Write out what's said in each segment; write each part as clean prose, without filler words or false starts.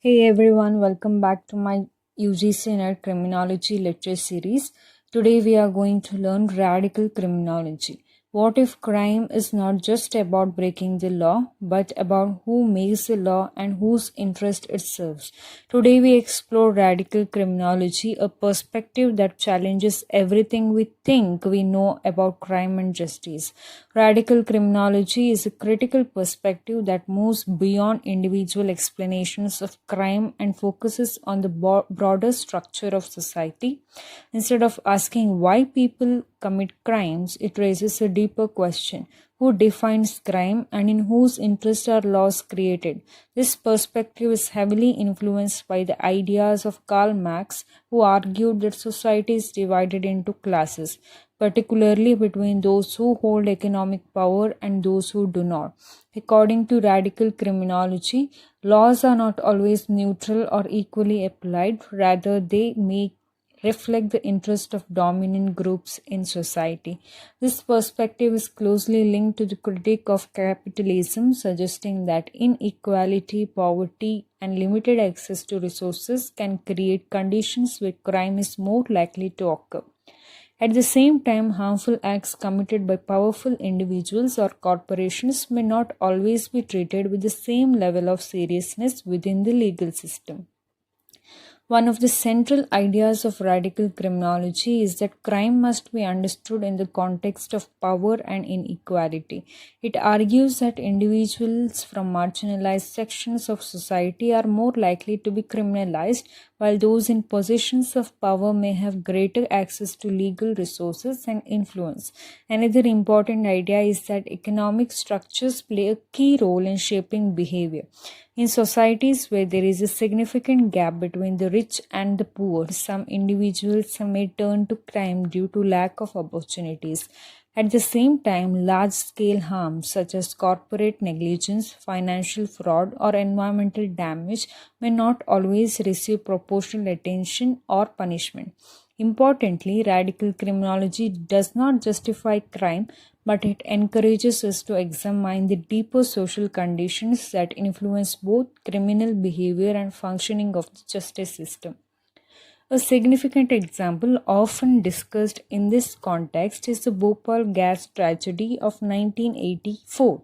Hey everyone, welcome back to my UGC NET Criminology lecture series. Today we are going to learn Radical Criminology. What if crime is not just about breaking the law, but about who makes the law and whose interest it serves? Today we explore Radical Criminology, a perspective that challenges everything we think we know about crime and justice. Radical Criminology is a critical perspective that moves beyond individual explanations of crime and focuses on the broader structure of society. Instead of asking why people commit crimes, it raises a deeper question: who defines crime and in whose interest are laws created? This perspective is heavily influenced by the ideas of Karl Marx, who argued that society is divided into classes, particularly between those who hold economic power and those who do not. According to Radical Criminology, laws are not always neutral or equally applied, rather they may reflect the interest of dominant groups in society. This perspective is closely linked to the critique of capitalism, suggesting that inequality, poverty, and limited access to resources can create conditions where crime is more likely to occur. At the same time, harmful acts committed by powerful individuals or corporations may not always be treated with the same level of seriousness within the legal system. One of the central ideas of radical criminology is that crime must be understood in the context of power and inequality. It argues that individuals from marginalized sections of society are more likely to be criminalized, while those in positions of power may have greater access to legal resources and influence. Another important idea is that economic structures play a key role in shaping behavior. In societies where there is a significant gap between the rich and the poor, some individuals may turn to crime due to lack of opportunities. At the same time, large-scale harms such as corporate negligence, financial fraud, or environmental damage may not always receive proportional attention or punishment. Importantly, radical criminology does not justify crime, but it encourages us to examine the deeper social conditions that influence both criminal behavior and functioning of the justice system. A significant example often discussed in this context is the Bhopal Gas Tragedy of 1984.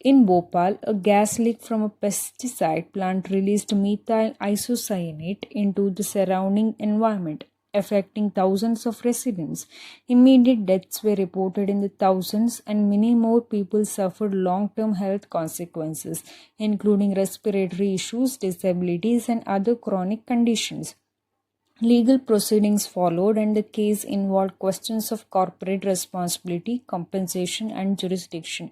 In Bhopal, a gas leak from a pesticide plant released methyl isocyanate into the surrounding environment, affecting thousands of residents. Immediate deaths were reported in the thousands, and many more people suffered long-term health consequences, including respiratory issues, disabilities, and other chronic conditions. Legal proceedings followed, and the case involved questions of corporate responsibility, compensation, and jurisdiction.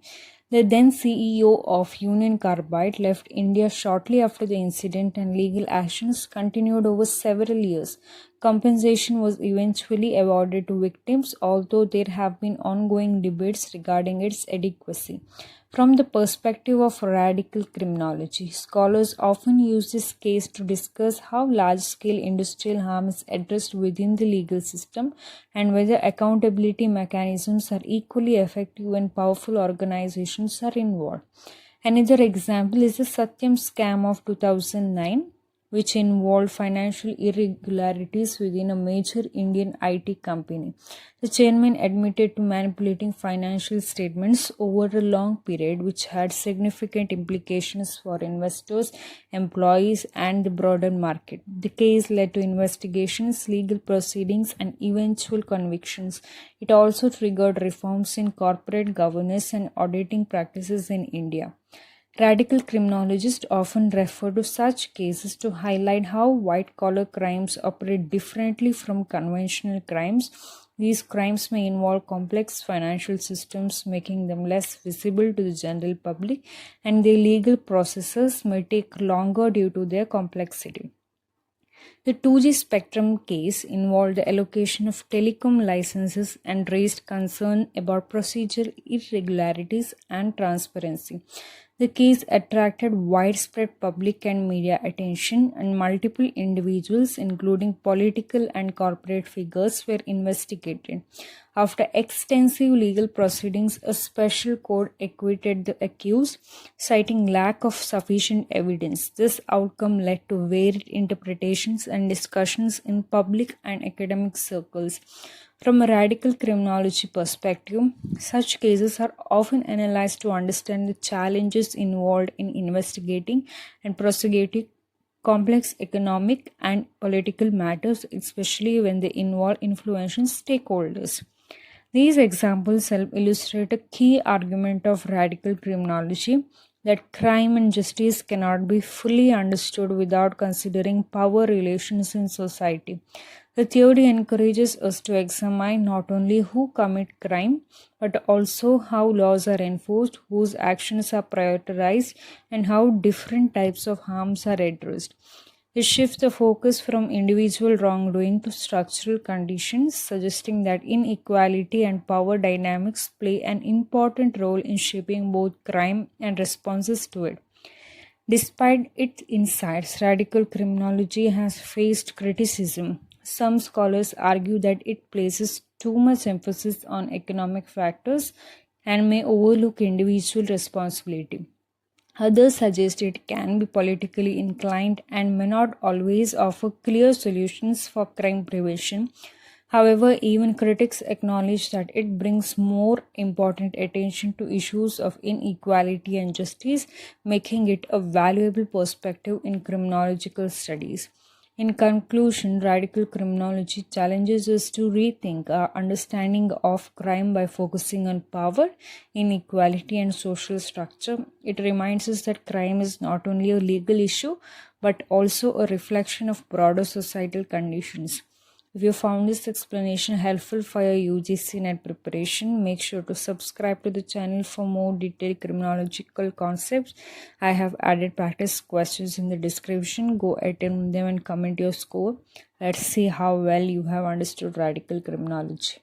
The then CEO of Union Carbide left India shortly after the incident, and legal actions continued over several years. Compensation was eventually awarded to victims, although there have been ongoing debates regarding its adequacy. From the perspective of radical criminology, scholars often use this case to discuss how large-scale industrial harm is addressed within the legal system and whether accountability mechanisms are equally effective when powerful organizations are involved. Another example is the Satyam Scam of 2009, which involved financial irregularities within a major Indian IT company. The chairman admitted to manipulating financial statements over a long period, which had significant implications for investors, employees, and the broader market. The case led to investigations, legal proceedings, and eventual convictions. It also triggered reforms in corporate governance and auditing practices in India. Radical criminologists often refer to such cases to highlight how white-collar crimes operate differently from conventional crimes. These crimes may involve complex financial systems, making them less visible to the general public, and their legal processes may take longer due to their complexity. The 2G spectrum case involved the allocation of telecom licenses and raised concern about procedural irregularities and transparency. The case attracted widespread public and media attention, and multiple individuals, including political and corporate figures, were investigated. After extensive legal proceedings, a special court acquitted the accused, citing lack of sufficient evidence. This outcome led to varied interpretations and discussions in public and academic circles. From a radical criminology perspective, such cases are often analyzed to understand the challenges involved in investigating and prosecuting complex economic and political matters, especially when they involve influential stakeholders. These examples help illustrate a key argument of radical criminology, that crime and justice cannot be fully understood without considering power relations in society. The theory encourages us to examine not only who commit crime, but also how laws are enforced, whose actions are prioritized, and how different types of harms are addressed. It shifts the focus from individual wrongdoing to structural conditions, suggesting that inequality and power dynamics play an important role in shaping both crime and responses to it. Despite its insights, radical criminology has faced criticism. Some scholars argue that it places too much emphasis on economic factors and may overlook individual responsibility. Others suggest it can be politically inclined and may not always offer clear solutions for crime prevention. However, even critics acknowledge that it brings more important attention to issues of inequality and justice, making it a valuable perspective in criminological studies. In conclusion, radical criminology challenges us to rethink our understanding of crime by focusing on power, inequality, and social structure. It reminds us that crime is not only a legal issue, but also a reflection of broader societal conditions. If you found this explanation helpful for your UGC NET preparation, make sure to subscribe to the channel for more detailed criminological concepts. I have added practice questions in the description. Go attempt them and comment your score. Let's see how well you have understood radical criminology.